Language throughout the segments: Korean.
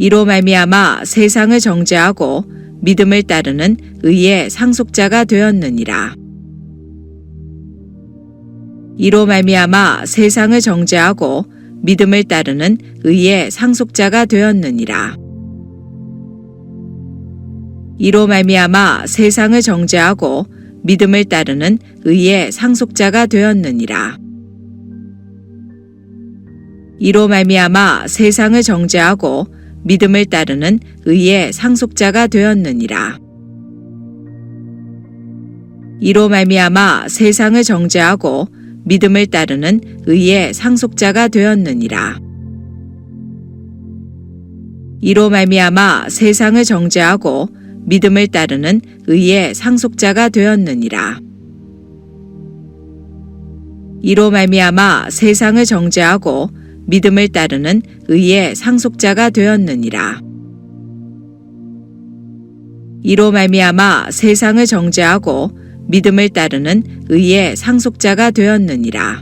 이로 말미암아 세상을 정죄하고 믿음을 따르는 의의 상속자가 되었느니라. 이로 말미암아 세상을 정죄하고 믿음을 따르는 의의 상속자가 되었느니라. 이로 말미암아 세상을 정죄하고 믿음을 따르는 의의 상속자가 되었느니라. 이로 말미암아 세상을 정죄하고 믿음을 따르는 의의 상속자가 되었느니라. 이로 말미암아 세상을 정죄하고 믿음을 따르는 의의 상속자가 되었느니라. 이로 말미암아 세상을 정죄하고 믿음을 따르는 의의 상속자가 되었느니라. 이로 말미암아 세상을 정죄하고 믿음을 따르는 의의 상속자가 되었느니라. 이로 말미암아 세상을 정죄하고 믿음을 따르는 의의 상속자가 되었느니라.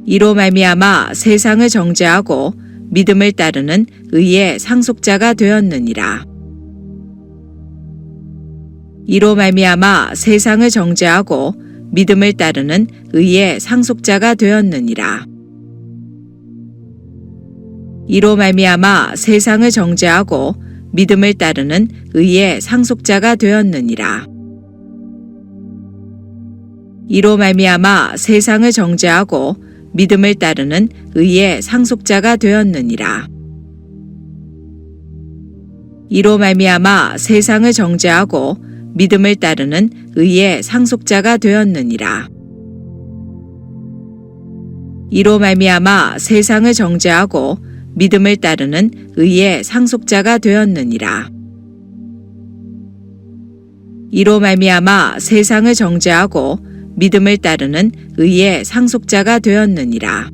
이로 말미암아 세상을 정죄하고 믿음을 따르는 의의 상속자가 되었느니라. 이로 말미암아 세상을 정죄하고 믿음을 따르는 의의 상속자가 되었느니라. 이로 말미암아 세상을 정죄하고 믿음을 따르는 의의 상속자가 되었느니라. 이로 말미암아 세상을 정죄하고 믿음을 따르는 의의 상속자가 되었느니라. 이로 말미암아 세상을 정죄하고 믿음을 따르는 의의 상속자가 되었느니라. 이로 말미암아 세상을 정죄하고 믿음을 따르는 의의 상속자가 되었느니라. 이로 말미암아 세상을 정죄하고 믿음을 따르는 의의 상속자가 되었느니라.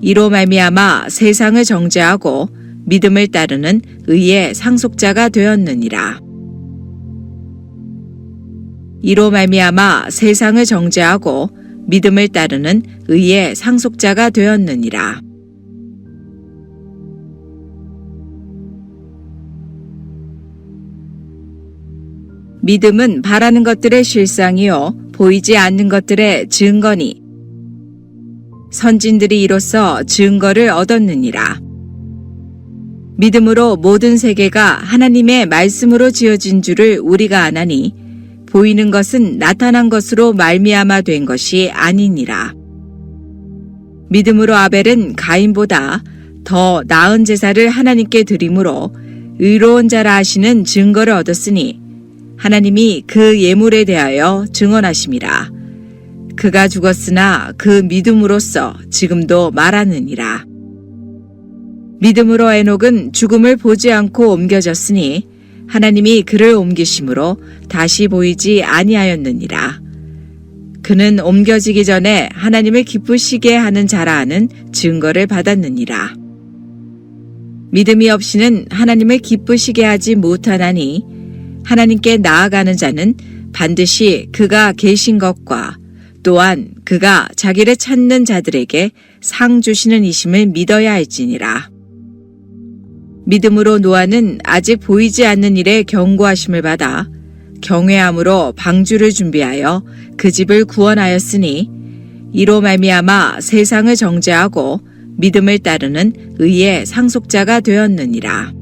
이로 말미암아 세상을 정죄하고 믿음을 따르는 의의 상속자가 되었느니라. 이로 말미암아 세상을 정죄하고 믿음을 따르는 의의 상속자가 되었느니라. 믿음은 바라는 것들의 실상이요 보이지 않는 것들의 증거니 선진들이 이로써 증거를 얻었느니라. 믿음으로 모든 세계가 하나님의 말씀으로 지어진 줄을 우리가 아나니 보이는 것은 나타난 것으로 말미암아 된 것이 아니니라. 믿음으로 아벨은 가인보다 더 나은 제사를 하나님께 드림으로 의로운 자라 하시는 증거를 얻었으니 하나님이 그 예물에 대하여 증언하심이라. 그가 죽었으나 그 믿음으로써 지금도 말하느니라. 믿음으로 에녹은 죽음을 보지 않고 옮겨졌으니 하나님이 그를 옮기심으로 다시 보이지 아니하였느니라. 그는 옮겨지기 전에 하나님을 기쁘시게 하는 자라 하는 증거를 받았느니라. 믿음이 없이는 하나님을 기쁘시게 하지 못하나니 하나님께 나아가는 자는 반드시 그가 계신 것과 또한 그가 자기를 찾는 자들에게 상 주시는 이심을 믿어야 할지니라. 믿음으로 노아는 아직 보이지 않는 일에 경고하심을 받아 경외함으로 방주를 준비하여 그 집을 구원하였으니 이로 말미암아 세상을 정죄하고 믿음을 따르는 의의 상속자가 되었느니라.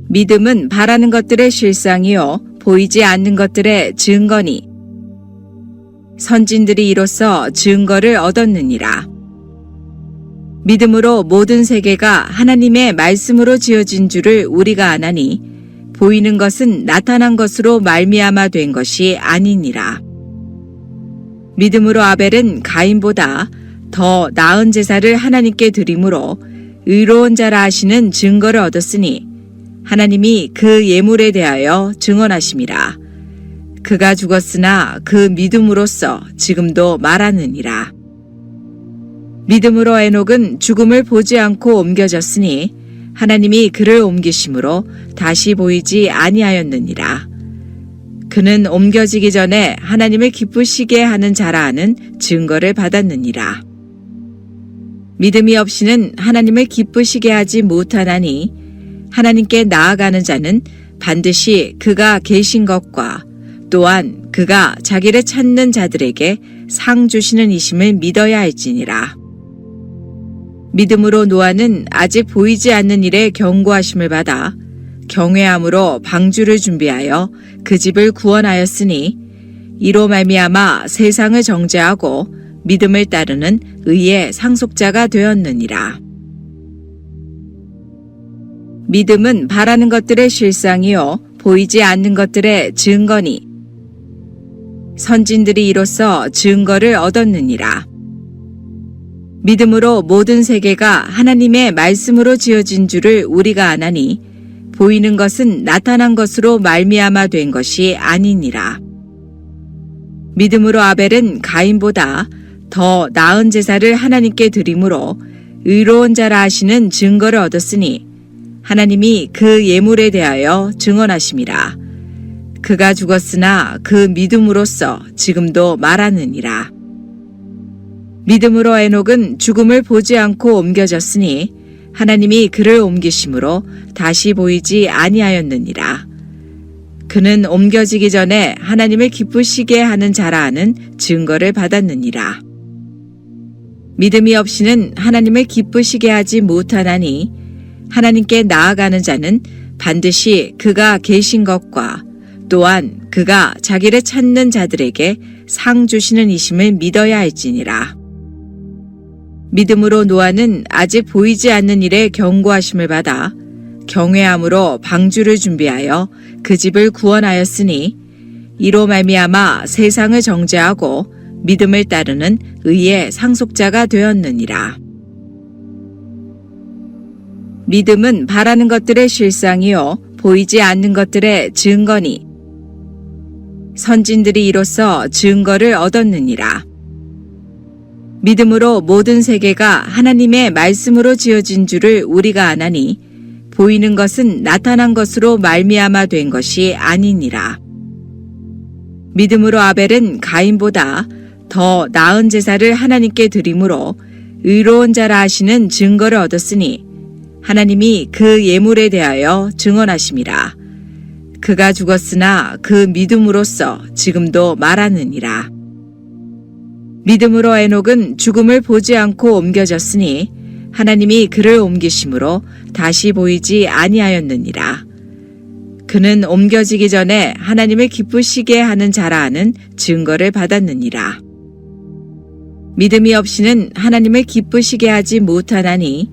믿음은 바라는 것들의 실상이요 보이지 않는 것들의 증거니 선진들이 이로써 증거를 얻었느니라. 믿음으로 모든 세계가 하나님의 말씀으로 지어진 줄을 우리가 아나니 보이는 것은 나타난 것으로 말미암아 된 것이 아니니라. 믿음으로 아벨은 가인보다 더 나은 제사를 하나님께 드림으로 의로운 자라 하시는 증거를 얻었으니 하나님이 그 예물에 대하여 증언하심이라. 그가 죽었으나 그 믿음으로써 지금도 말하느니라. 믿음으로 에녹은 죽음을 보지 않고 옮겨졌으니 하나님이 그를 옮기심으로 다시 보이지 아니하였느니라. 그는 옮겨지기 전에 하나님을 기쁘시게 하는 자라 하는 증거를 받았느니라. 믿음이 없이는 하나님을 기쁘시게 하지 못하나니 하나님께 나아가는 자는 반드시 그가 계신 것과 또한 그가 자기를 찾는 자들에게 상 주시는 이심을 믿어야 할지니라. 믿음으로 노아는 아직 보이지 않는 일에 경고하심을 받아 경외함으로 방주를 준비하여 그 집을 구원하였으니 이로 말미암아 세상을 정죄하고 믿음을 따르는 의의 상속자가 되었느니라. 믿음은 바라는 것들의 실상이요 보이지 않는 것들의 증거니 선진들이 이로써 증거를 얻었느니라. 믿음으로 모든 세계가 하나님의 말씀으로 지어진 줄을 우리가 아나니 보이는 것은 나타난 것으로 말미암아 된 것이 아니니라. 믿음으로 아벨은 가인보다 더 나은 제사를 하나님께 드림으로 의로운 자라 하시는 증거를 얻었으니 하나님이 그 예물에 대하여 증언하심이라. 그가 죽었으나 그 믿음으로써 지금도 말하느니라. 믿음으로 에녹은 죽음을 보지 않고 옮겨졌으니 하나님이 그를 옮기심으로 다시 보이지 아니하였느니라. 그는 옮겨지기 전에 하나님을 기쁘시게 하는 자라 하는 증거를 받았느니라. 믿음이 없이는 하나님을 기쁘시게 하지 못하나니 하나님께 나아가는 자는 반드시 그가 계신 것과 또한 그가 자기를 찾는 자들에게 상 주시는 이심을 믿어야 할지니라. 믿음으로 노아는 아직 보이지 않는 일에 경고하심을 받아 경외함으로 방주를 준비하여 그 집을 구원하였으니 이로 말미암아 세상을 정죄하고 믿음을 따르는 의의 상속자가 되었느니라. 믿음은 바라는 것들의 실상이요 보이지 않는 것들의 증거니 선진들이 이로써 증거를 얻었느니라. 믿음으로 모든 세계가 하나님의 말씀으로 지어진 줄을 우리가 아나니 보이는 것은 나타난 것으로 말미암아 된 것이 아니니라. 믿음으로 아벨은 가인보다 더 나은 제사를 하나님께 드림으로 의로운 자라 하시는 증거를 얻었으니 하나님이 그 예물에 대하여 증언하심이라. 그가 죽었으나 그 믿음으로써 지금도 말하느니라. 믿음으로 에녹은 죽음을 보지 않고 옮겨졌으니 하나님이 그를 옮기심으로 다시 보이지 아니하였느니라. 그는 옮겨지기 전에 하나님을 기쁘시게 하는 자라 하는 증거를 받았느니라. 믿음이 없이는 하나님을 기쁘시게 하지 못하나니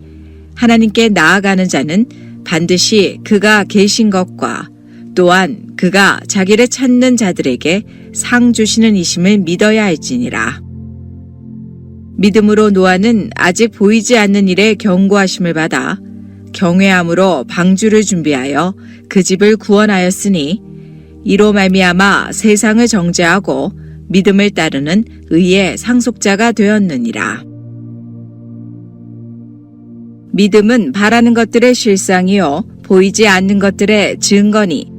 하나님께 나아가는 자는 반드시 그가 계신 것과 또한 그가 자기를 찾는 자들에게 상 주시는 이심을 믿어야 할지니라. 믿음으로 노아는 아직 보이지 않는 일에 경고하심을 받아 경외함으로 방주를 준비하여 그 집을 구원하였으니 이로 말미암아 세상을 정죄하고 믿음을 따르는 의의 상속자가 되었느니라. 믿음은 바라는 것들의 실상이요 보이지 않는 것들의 증거니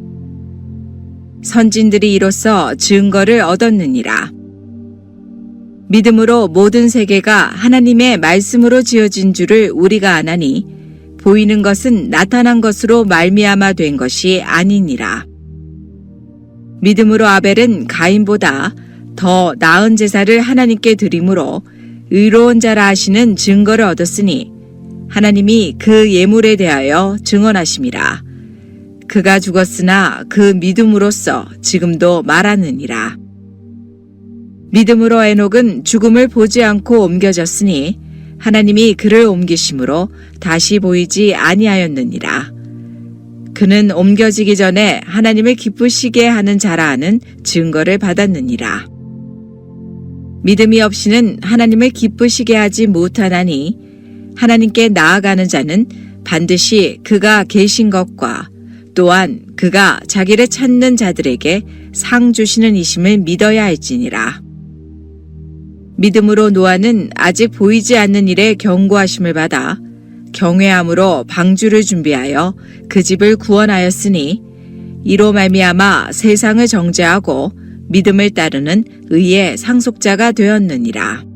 선진들이 이로써 증거를 얻었느니라. 믿음으로 모든 세계가 하나님의 말씀으로 지어진 줄을 우리가 아나니 보이는 것은 나타난 것으로 말미암아 된 것이 아니니라. 믿음으로 아벨은 가인보다 더 나은 제사를 하나님께 드림으로 의로운 자라 하시는 증거를 얻었으니 하나님이 그 예물에 대하여 증언하심이라. 그가 죽었으나 그 믿음으로써 지금도 말하느니라. 믿음으로 에녹은 죽음을 보지 않고 옮겨졌으니 하나님이 그를 옮기심으로 다시 보이지 아니하였느니라. 그는 옮겨지기 전에 하나님을 기쁘시게 하는 자라 하는 증거를 받았느니라. 믿음이 없이는 하나님을 기쁘시게 하지 못하나니 하나님께 나아가는 자는 반드시 그가 계신 것과 또한 그가 자기를 찾는 자들에게 상 주시는 이심을 믿어야 할지니라. 믿음으로 노아는 아직 보이지 않는 일에 경고하심을 받아 경외함으로 방주를 준비하여 그 집을 구원하였으니 이로 말미암아 세상을 정죄하고 믿음을 따르는 의의 상속자가 되었느니라.